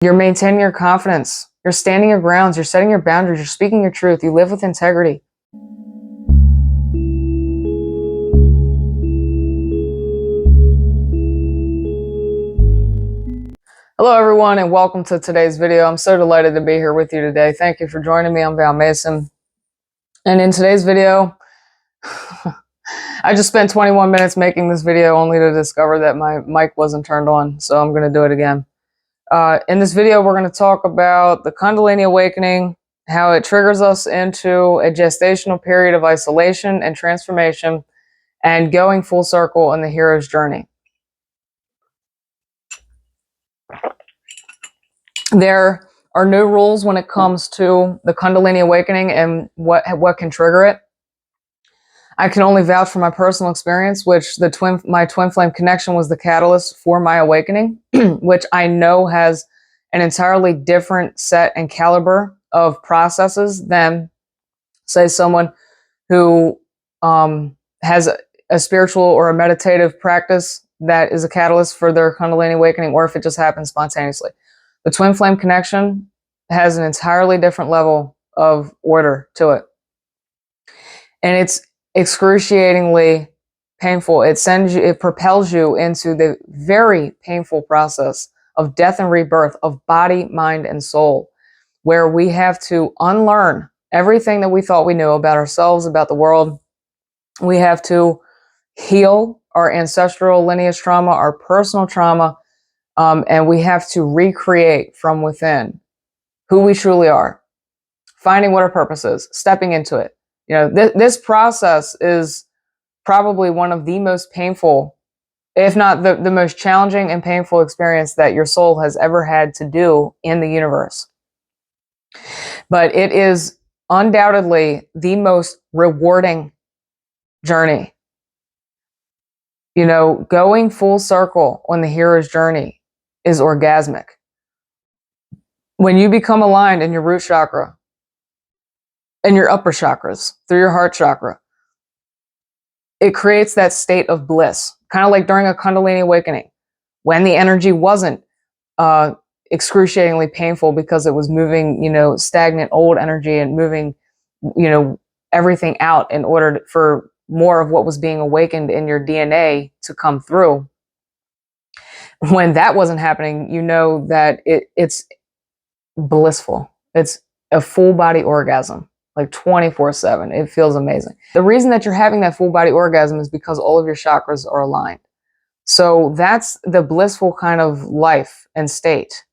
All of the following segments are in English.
You're maintaining your confidence. You're standing your grounds. You're setting your boundaries. You're speaking your truth. You live with integrity. Hello, everyone, and welcome to today's video. I'm so delighted to be here with you today. Thank you for joining me. I'm Val Mason. And in today's video, I just spent 21 minutes making this video only to discover that my mic wasn't turned on. So I'm going to do it again. In this video, we're going to talk about the Calan Awakening, how it triggers us into a gestational period of isolation and transformation, and going full circle in the hero's journey. There are no rules when it comes to the Kundalini Awakening and what can trigger it. I can only vouch for my personal experience, which my twin flame connection was the catalyst for my awakening, which I know has an entirely different set and caliber of processes than, say, someone who has a spiritual or a meditative practice that is a catalyst for their Kundalini Awakening, or if it just happens spontaneously. The twin flame connection has an entirely different level of order to it. And it's excruciatingly painful. It propels you into the very painful process of death and rebirth of body, mind, and soul, where we have to unlearn everything that we thought we knew about ourselves, about the world. We have to heal our ancestral lineage trauma, our personal trauma, and we have to recreate from within who we truly are, finding what our purpose is, stepping into it. You know, this process is probably one of the most painful, if not the most challenging and painful experience that your soul has ever had to do in the universe. But it is undoubtedly the most rewarding journey. You know, going full circle on the hero's journey is orgasmic. When you become aligned in your root chakra and your upper chakras through your heart chakra, it creates that state of bliss, kind of like during a Kundalini Awakening, when the energy wasn't excruciatingly painful because it was moving, stagnant old energy and moving, everything out in order for more of what was being awakened in your DNA to come through. When that wasn't happening, you know that it's blissful. It's a full body orgasm, like 24/7. It feels amazing. The reason that you're having that full body orgasm is because all of your chakras are aligned. So that's the blissful kind of life and state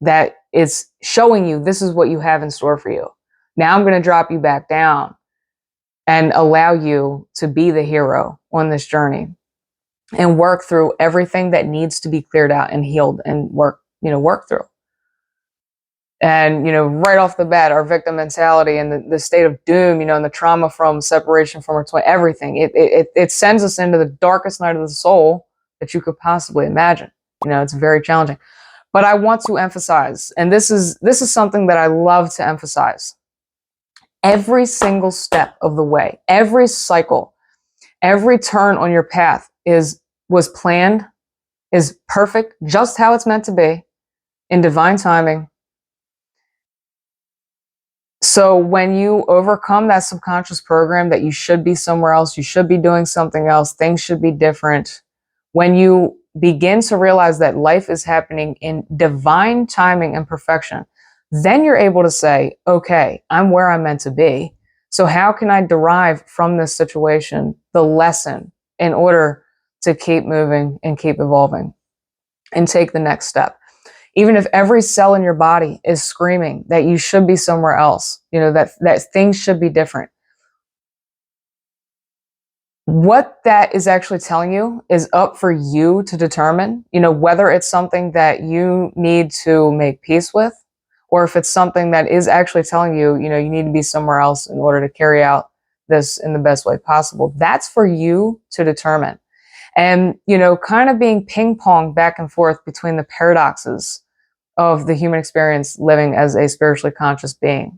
that is showing you this is what you have in store for you. Now I'm going to drop you back down and allow you to be the hero on this journey and work through everything that needs to be cleared out and healed and work through. And, right off the bat, our victim mentality and the state of doom, and the trauma from separation from our twin, everything, it sends us into the darkest night of the soul that you could possibly imagine. It's very challenging. But I want to emphasize, and this is something that I love to emphasize, every single step of the way, every cycle, every turn on your path was planned, is perfect, just how it's meant to be, in divine timing. So when you overcome that subconscious program that you should be somewhere else, you should be doing something else, things should be different, when you begin to realize that life is happening in divine timing and perfection, then you're able to say, okay, I'm where I'm meant to be. So how can I derive from this situation the lesson in order to keep moving and keep evolving and take the next step? Even if every cell in your body is screaming that you should be somewhere else, that things should be different. What that is actually telling you is up for you to determine, whether it's something that you need to make peace with, or if it's something that is actually telling you, you need to be somewhere else in order to carry out this in the best way possible. That's for you to determine. And, kind of being ping-pong back and forth between the paradoxes of the human experience living as a spiritually conscious being.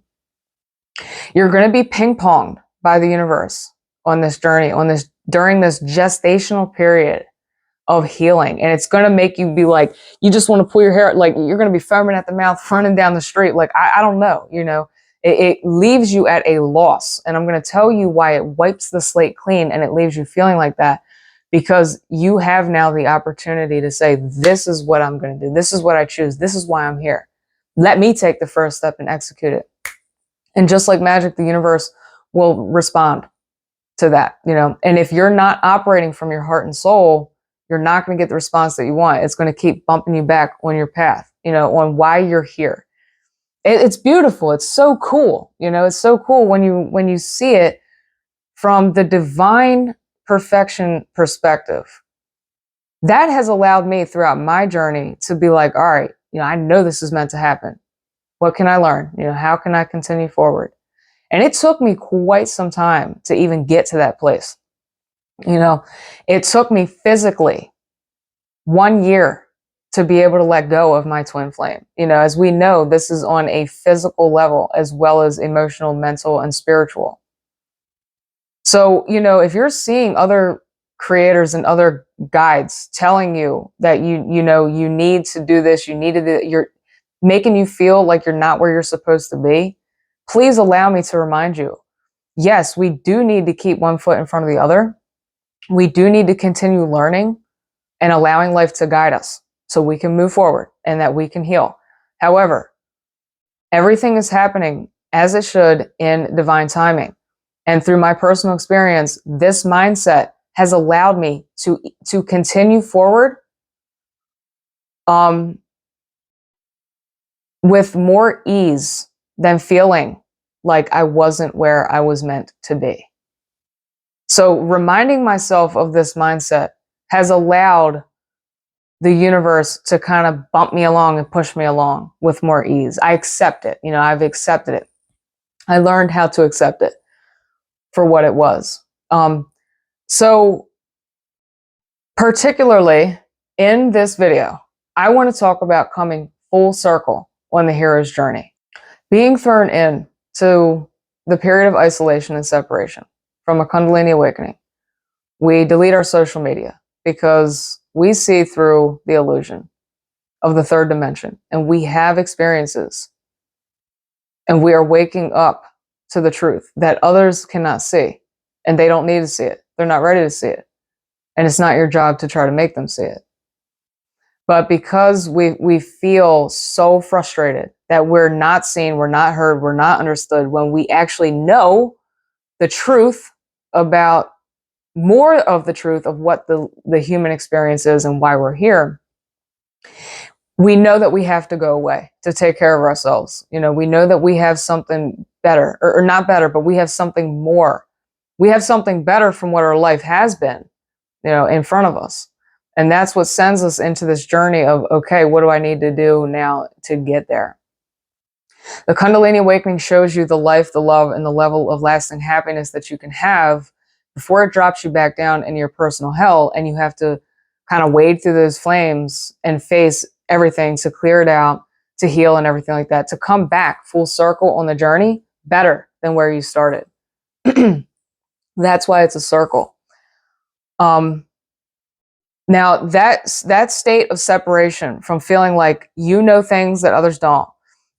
You're going to be ping-ponged by the universe on this journey, during this gestational period of healing. And it's going to make you be like, you just want to pull your hair, like you're going to be foaming at the mouth, running down the street. Like, I don't know, it leaves you at a loss. And I'm going to tell you why it wipes the slate clean and it leaves you feeling like that, because you have now the opportunity to say, this is what I'm going to do. This is what I choose. This is why I'm here. Let me take the first step and execute it. And just like magic, the universe will respond to that, and if you're not operating from your heart and soul, you're not going to get the response that you want. It's going to keep bumping you back on your path, on why you're here. It's beautiful. It's so cool. It's so cool when you see it from the divine perfection perspective. That has allowed me throughout my journey to be like, all right, I know this is meant to happen. What can I learn? How can I continue forward? And it took me quite some time to even get to that place. It took me physically 1 year to be able to let go of my twin flame. As we know, this is on a physical level as well as emotional, mental, and spiritual. So, if you're seeing other creators and other guides telling you that you need to do this, you're making you feel like you're not where you're supposed to be, please allow me to remind you, yes, we do need to keep one foot in front of the other. We do need to continue learning and allowing life to guide us so we can move forward and that we can heal. However, everything is happening as it should in divine timing. And through my personal experience, this mindset has allowed me to continue forward with more ease than feeling like I wasn't where I was meant to be. So reminding myself of this mindset has allowed the universe to kind of bump me along and push me along with more ease. I accept it. I've accepted it. I learned how to accept it for what it was. So particularly in this video, I want to talk about coming full circle on the hero's journey. Being thrown in to the period of isolation and separation from a Kundalini awakening. We delete our social media because we see through the illusion of the third dimension, and we have experiences, and we are waking up to the truth that others cannot see, and they don't need to see it. They're not ready to see it, and it's not your job to try to make them see it. But because we feel so frustrated that we're not seen, we're not heard, we're not understood, when we actually know the truth about more of the truth of what the human experience is and why we're here, we know that we have to go away to take care of ourselves. We know that we have something better, or not better, but we have something more. We have something better from what our life has been, in front of us. And that's what sends us into this journey of, okay, what do I need to do now to get there? The Kundalini Awakening shows you the life, the love, and the level of lasting happiness that you can have before it drops you back down in your personal hell, and you have to kind of wade through those flames and face everything to clear it out, to heal and everything like that, to come back full circle on the journey better than where you started. That's why it's a circle. Now that state of separation from feeling like things that others don't.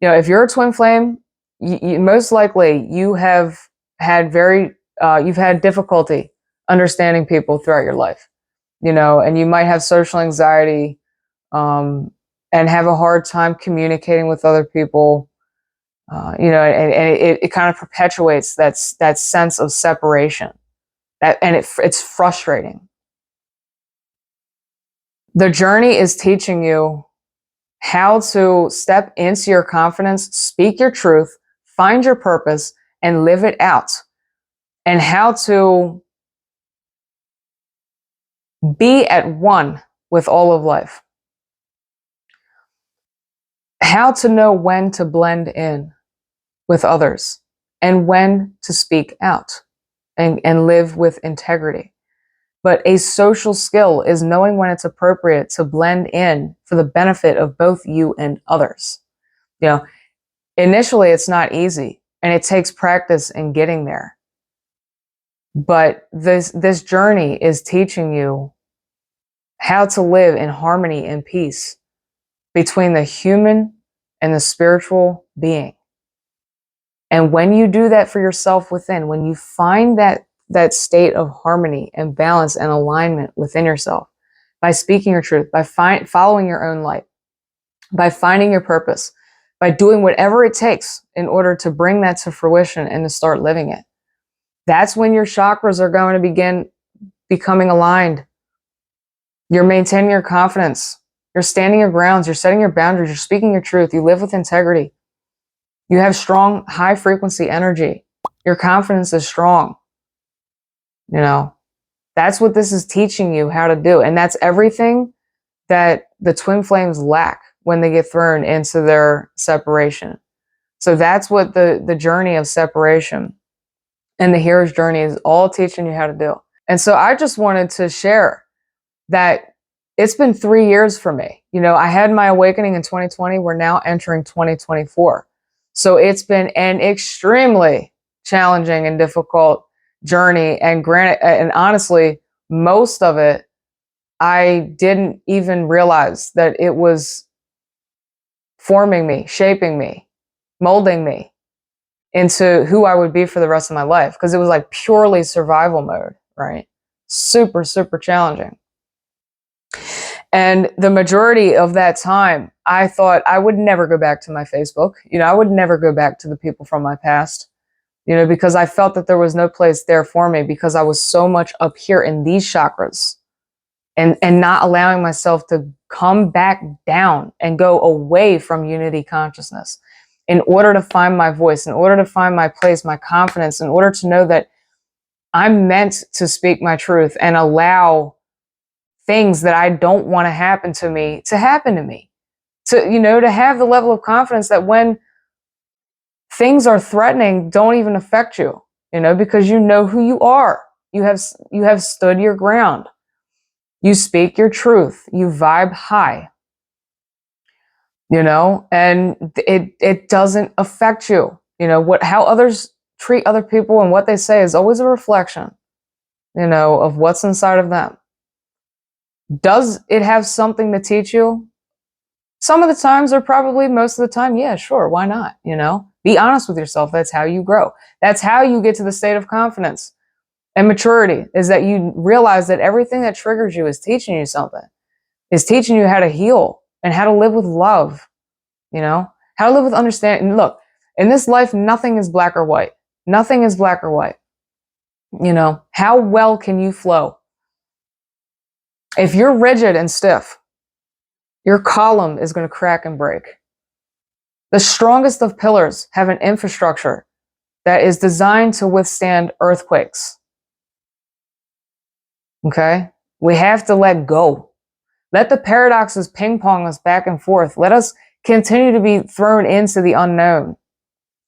If you're a twin flame, you most likely you have had you've had difficulty understanding people throughout your life, and you might have social anxiety, and have a hard time communicating with other people, and it kind of perpetuates that sense of separation, and it's frustrating. The journey is teaching you how to step into your confidence, speak your truth, find your purpose, and live it out, and how to be at one with all of life. How to know when to blend in with others and when to speak out and live with integrity. But a social skill is knowing when it's appropriate to blend in for the benefit of both you and others. Initially it's not easy, and it takes practice in getting there. But this journey is teaching you how to live in harmony and peace between the human and the spiritual being. And when you do that for yourself within, when you find that state of harmony and balance and alignment within yourself, by speaking your truth, by following your own light, by finding your purpose, by doing whatever it takes in order to bring that to fruition and to start living it, that's when your chakras are going to begin becoming aligned. You're maintaining your confidence. You're standing your grounds. You're setting your boundaries. You're speaking your truth. You live with integrity. You have strong, high frequency energy. Your confidence is strong. You know, that's what this is teaching you how to do. And that's everything that the twin flames lack when they get thrown into their separation. So that's what the journey of separation and the hero's journey is all teaching you how to do. And so I just wanted to share that it's been 3 years for me. You know, I had my awakening in 2020. We're now entering 2024. So it's been an extremely challenging and difficult journey. And granted, and honestly, most of it, I didn't even realize that it was forming me, shaping me, molding me into who I would be for the rest of my life. Because it was like purely survival mode, right? Super, super challenging. And the majority of that time, I thought I would never go back to my Facebook. You know, I would never go back to the people from my past, you know, because I felt that there was no place there for me because I was so much up here in these chakras and not allowing myself to come back down and go away from unity consciousness in order to find my voice, in order to find my place, my confidence, in order to know that I'm meant to speak my truth and allow things that I don't want to happen to me, to, you know, to have the level of confidence that when things are threatening, don't even affect you, you know, because you know who you are. You have stood your ground. You speak your truth. You vibe high, you know, and it doesn't affect you. You know, how others treat other people and what they say is always a reflection, you know, of what's inside of them. Does it have something to teach you? Some of the times, or probably most of the time, yeah, sure, why not? You know, be honest with yourself. That's how you grow. That's how you get to the state of confidence and maturity, is that you realize that everything that triggers you is teaching you something, is teaching you how to heal and how to live with love, you know, how to live with understanding. And look, in this life, nothing is black or white. Nothing is black or white. You know, how well can you flow? If you're rigid and stiff, your column is going to crack and break. The strongest of pillars have an infrastructure that is designed to withstand earthquakes. Okay? We have to let go. Let the paradoxes ping pong us back and forth. Let us continue to be thrown into the unknown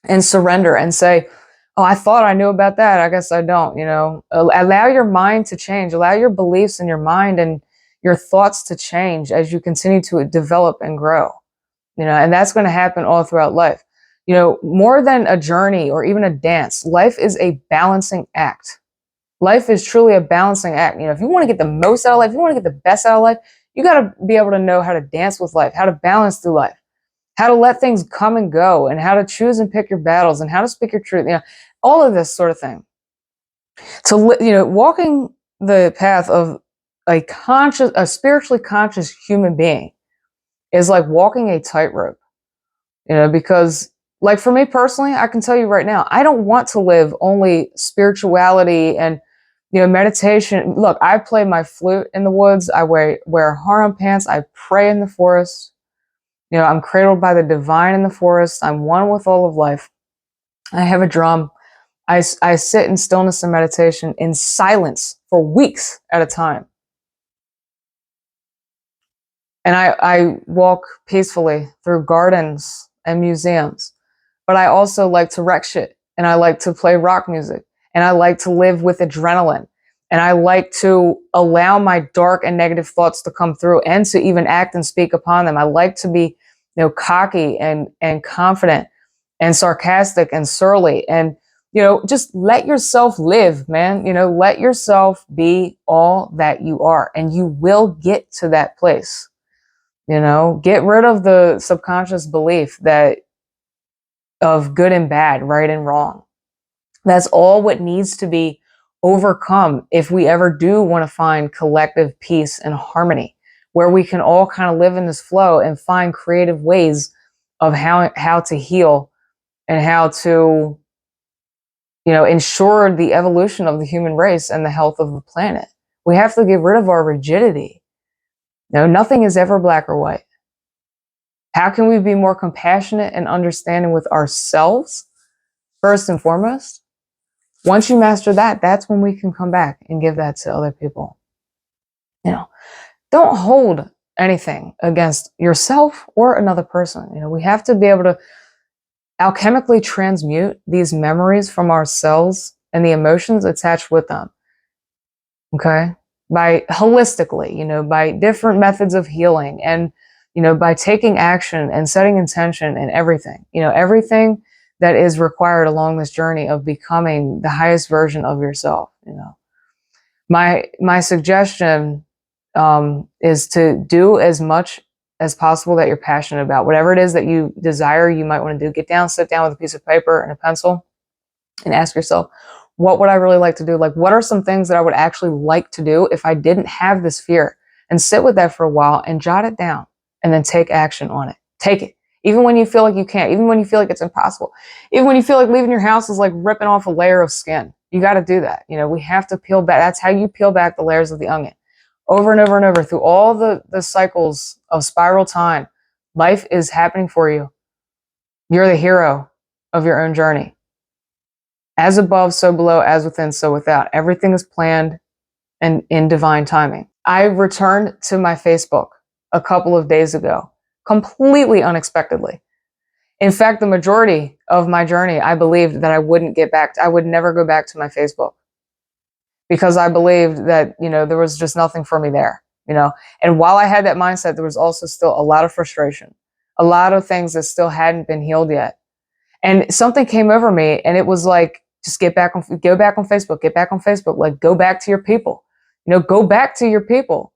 and surrender and say, oh, I thought I knew about that. I guess I don't, you know. Allow your mind to change. Allow your beliefs in your mind and your thoughts to change as you continue to develop and grow. You know, and that's going to happen all throughout life. You know, more than a journey or even a dance, life is a balancing act. Life is truly a balancing act. You know, if you want to get the most out of life, if you want to get the best out of life, you got to be able to know how to dance with life, how to balance through life, how to let things come and go, and how to choose and pick your battles, and how to speak your truth. You know, all of this sort of thing. To, you know, walking the path of a spiritually conscious human being is like walking a tightrope, you know, because like for me personally, I can tell you right now, I don't want to live only spirituality and, you know, meditation. Look, I play my flute in the woods. I wear harem pants. I pray in the forest. You know, I'm cradled by the divine in the forest. I'm one with all of life. I have a drum. I sit in stillness and meditation in silence for weeks at a time. And I walk peacefully through gardens and museums. But I also like to wreck shit. And I like to play rock music. And I like to live with adrenaline. And I like to allow my dark and negative thoughts to come through and to even act and speak upon them. I like to be, you know, cocky and confident and sarcastic and surly. And just let yourself live, man. Let yourself be all that you are, and you will get to that place. Get rid of the subconscious belief that of good and bad, right and wrong. That's all what needs to be overcome if we ever do want to find collective peace and harmony, where we can all kind of live in this flow and find creative ways of how to heal and how to ensure the evolution of the human race and the health of the planet. We have to get rid of our rigidity. Nothing is ever black or white. How can we be more compassionate and understanding with ourselves, first and foremost? Once you master that, that's when we can come back and give that to other people. Don't hold anything against yourself or another person. We have to be able to alchemically transmute these memories from our cells and the emotions attached with them. Okay? By holistically, by different methods of healing and, by taking action and setting intention and everything, everything that is required along this journey of becoming the highest version of yourself. My suggestion is to do as much as possible that you're passionate about. Whatever it is that you desire, you might want to do. Get down, sit down with a piece of paper and a pencil and ask yourself, what would I really like to do? Like, what are some things that I would actually like to do if I didn't have this fear? And sit with that for a while and jot it down and then take action on it. Take it. Even when you feel like you can't, even when you feel like it's impossible, even when you feel like leaving your house is like ripping off a layer of skin, you got to do that. We have to peel back. That's how you peel back the layers of the onion. Over and over and over through all the cycles of spiral time, life is happening for you. You're the hero of your own journey. As above, so below, as within, so without. Everything is planned and in divine timing. I returned to my Facebook a couple of days ago, completely unexpectedly. In fact, the majority of my journey, I believed that I would never go back to my Facebook, because I believed that, there was just nothing for me there, And while I had that mindset, there was also still a lot of frustration, a lot of things that still hadn't been healed yet. And something came over me, and it was like, just go back on Facebook, get back on Facebook, like, go back to your people, go back to your people.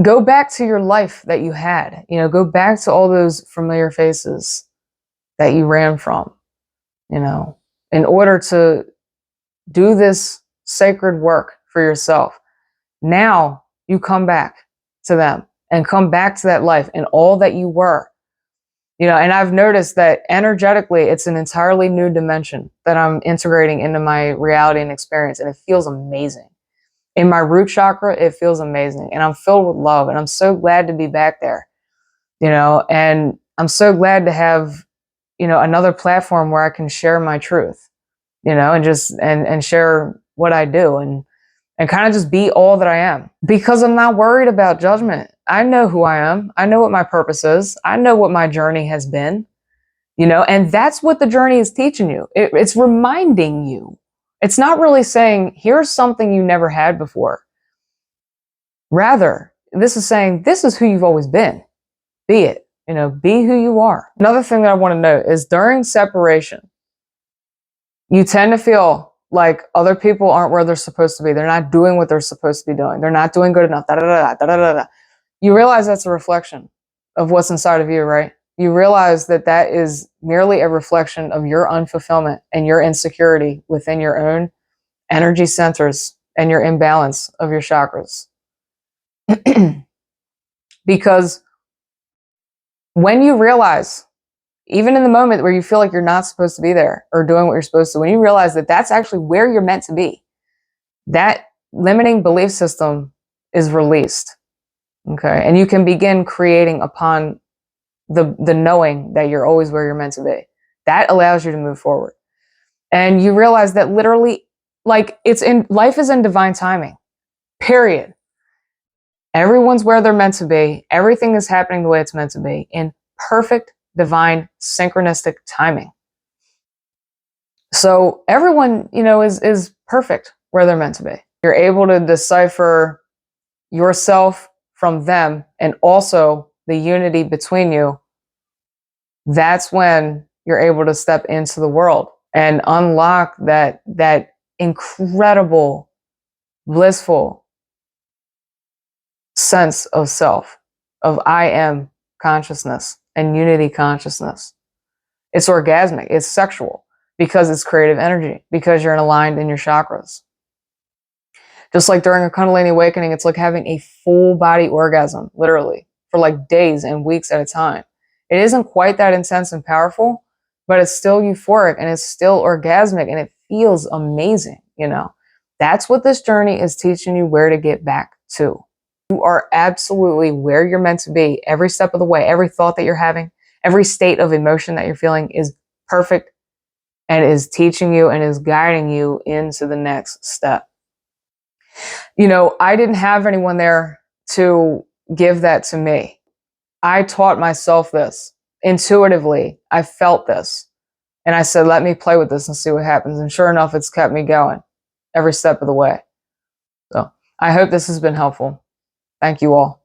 Go back to your life that you had, go back to all those familiar faces that you ran from, in order to do this sacred work for yourself. Now you come back to them and come back to that life and all that you were, and I've noticed that energetically, it's an entirely new dimension that I'm integrating into my reality and experience. And it feels amazing. In my root chakra, it feels amazing. And I'm filled with love. And I'm so glad to be back there, and I'm so glad to have, another platform where I can share my truth, and just, and share what I do and kind of just be all that I am, because I'm not worried about judgment. I know who I am. I know what my purpose is. I know what my journey has been, and that's what the journey is teaching you. It's reminding you. It's not really saying, here's something you never had before. Rather, this is saying, this is who you've always been. Be it, be who you are. Another thing that I want to note is during separation, you tend to feel like other people aren't where they're supposed to be. They're not doing what they're supposed to be doing. They're not doing good enough. Da, da, da, da, da, da, da. You realize that's a reflection of what's inside of you, right? You realize that that is merely a reflection of your unfulfillment and your insecurity within your own energy centers and your imbalance of your chakras. Because when you realize, even in the moment where you feel like you're not supposed to be there or doing what you're supposed to, when you realize that that's actually where you're meant to be, that limiting belief system is released. Okay. And you can begin creating upon the knowing that you're always where you're meant to be. That allows you to move forward. And you realize that literally, like, life is in divine timing, period. Everyone's where they're meant to be. Everything is happening the way it's meant to be in perfect, divine, synchronistic timing. So everyone, is perfect where they're meant to be. You're able to decipher yourself from them and also the unity between you. That's when you're able to step into the world and unlock that incredible, blissful sense of self, of I am consciousness and unity consciousness. It's orgasmic, it's sexual, because it's creative energy, because you're aligned in your chakras. Just like during a Kundalini awakening, it's like having a full body orgasm, literally, for like days and weeks at a time. It isn't quite that intense and powerful, but it's still euphoric and it's still orgasmic and it feels amazing, you know? That's what this journey is teaching you where to get back to. You are absolutely where you're meant to be every step of the way. Every thought that you're having, every state of emotion that you're feeling is perfect and is teaching you and is guiding you into the next step. You know, I didn't have anyone there to give that to me. I taught myself this intuitively. I felt this and I said, let me play with this and see what happens. And sure enough, it's kept me going every step of the way. So I hope this has been helpful. Thank you all.